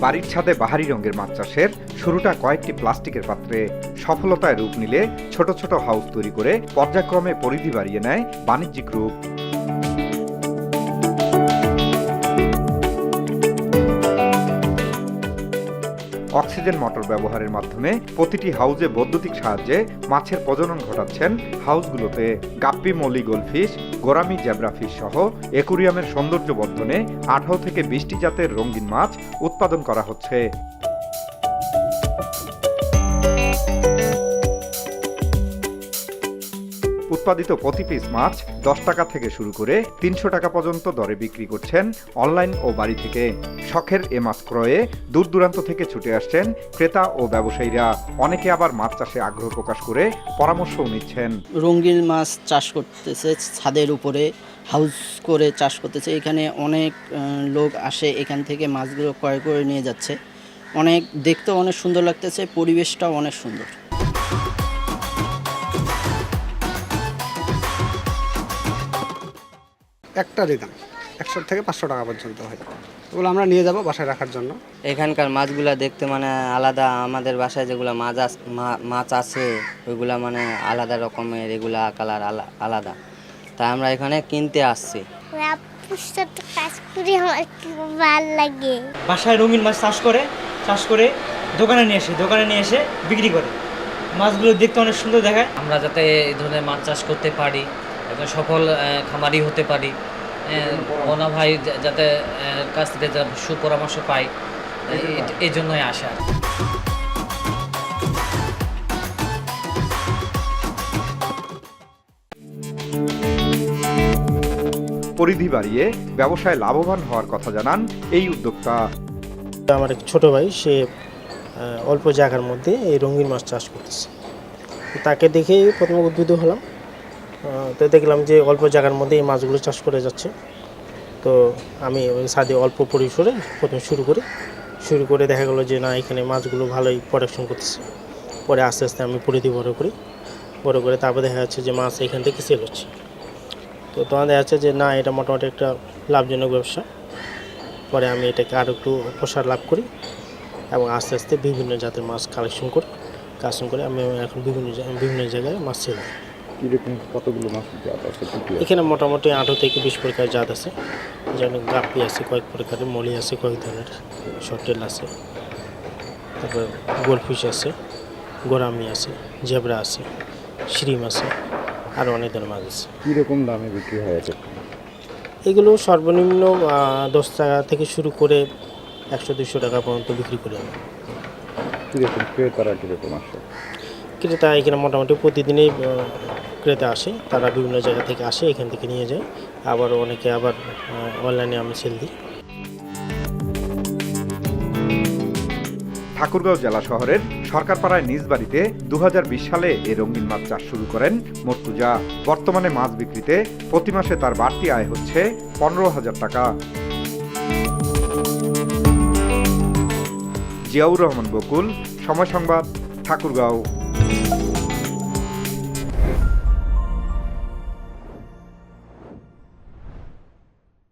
বাড়ির ছাদে বাহারি রঙের মাছ চাষের শুরুটা কয়েকটি প্লাস্টিকের পাত্রে। সফলতায় রূপ নিলে ছোট ছোট হাউস তৈরি করে পর্যায়ক্রমে পরিধি বাড়িয়ে নেয় বাণিজ্যিক রূপ। অক্সিজেন মোটর ব্যবহারের মাধ্যমে প্রতিটি হাউজে বৈদ্যুতিক সাহায্যে মাছের প্রজনন ঘটাচ্ছেন হাউসগুলোতে। গাপ্পি মলি গোল্ডফিশ, গোরামি জেব্রাফিশ সহ অ্যাকুরিয়ামের সৌন্দর্য বর্ধনে 18 থেকে 20টি জাতের রঙিন মাছ উৎপাদন করা হচ্ছে। উৎপাদিত প্রতি পিস মাছ 10 টাকা থেকে শুরু করে 300 টাকা পর্যন্ত দরে বিক্রি করছেন অনলাইন ও বাড়ি থেকে। শখের এ মাছ ক্রয়ে দূর দূরান্ত থেকে ছুটে আসছেন ক্রেতা ও ব্যবসায়ীরা। অনেকে আবার মাছ চাষে আগ্রহ প্রকাশ করে পরামর্শও নিচ্ছেন। রঙিন মাছ চাষ করতেছে, ছাদের উপরে হাউস করে চাষ করতেছে। এখানে অনেক লোক আসে, এখান থেকে মাছগুলো ক্রয় করে নিয়ে যাচ্ছে। অনেক দেখতেও অনেক সুন্দর লাগতেছে, পরিবেশটাও অনেক সুন্দর। একটারই দাম 100 থেকে 500 টাকা পর্যন্ত হয়। ওগুলো আমরা নিয়ে যাব বাসায় রাখার জন্য। এখানকার মাছগুলা দেখতে আলাদা। আমাদের বাসায় যেগুলো মাছ আছে ওইগুলা আলাদা রকমের, এগুলা কালার আলাদা। তাই আমরা এখানে কিনতে আসছি। কাজ করি আমার খুব ভালো লাগে। বাসায় রঙিন মাছ চাষ করে দোকানে নিয়ে এসে বিক্রি করে। মাছগুলো দেখতে অনেক সুন্দর দেখায়। আমরা যাতে এই ধরনের মাছ চাষ করতে পারি, একজন সফল খামারি হতে পারি, মোনা ভাই যাতে কাছ থেকে সুপরামর্শ পাই, এই জন্যই আসা। পরিধি বাড়িয়ে ব্যবসায় লাভবান হওয়ার কথা জানান এই উদ্যোক্তা। আমার এক ছোট ভাই, সে অল্প জায়গার মধ্যে এই রঙিন মাছ চাষ করতেছে। তাকে দেখে প্রথমে উদ্বুদ্ধ হলাম। তো দেখলাম যে অল্প জায়গার মধ্যে এই মাছগুলো চাষ করে যাচ্ছে। তো আমি ওই ছাদে অল্প পরিসরে প্রথমে শুরু করে দেখা গেলো যে না, এখানে মাছগুলো ভালোই প্রোডাকশন করতেছে। পরে আস্তে আস্তে আমি পরিধি বড় করে তারপর দেখা যাচ্ছে যে মাছ এখান থেকে সেল হচ্ছে। তো তখন দেখা যাচ্ছে যে না, এটা মোটামুটি একটা লাভজনক ব্যবসা। পরে আমি এটাকে আরও একটু প্রসার লাভ করি এবং আস্তে আস্তে বিভিন্ন জাতের মাছ কালেকশন করে আমি এখন বিভিন্ন জায়গায় মাছ সেল করি। কতগুলো মাছ এখানে মোটামুটি 18 থেকে 20 প্রকার জাত আছে। যেমন গাপ্পি আছে কয়েক প্রকারের, মলি আছে কয়েক ধরনের, শর্টেল আছে, তারপর গোল্ডফিশ আছে, গোরামি আছে, জেব্রা আছে, শ্রিম আছে, আরও অনেক ধরনের মাছ আছে। কীরকম দামে বিক্রি হয়ে যায়? এগুলো সর্বনিম্ন 10 টাকা থেকে শুরু করে 100-200 টাকা পর্যন্ত বিক্রি করি আমি। কীরকম ক্রেতারা কীরকম আসে? ক্রেতা এখানে মোটামুটি প্রতিদিনই ক্রেতা আসে। তারা বিভিন্ন জায়গা থেকে আসে, এখান থেকে নিয়ে যায়। আবার অনেকে অনলাইনে আমি সেল দিই। ঠাকুরগাঁও জেলা শহরের সরকারপাড়ায় নিজ বাড়িতে 2020 সালে এই রঙিন মাছ চাষ শুরু করেন মর্তুজা। বর্তমানে মাছ বিক্রিতে প্রতি মাসে তার বাড়তি আয় হচ্ছে 15,000 টাকা। জিয়াউর রহমান বকুল, সময় সংবাদ, ঠাকুরগাঁও।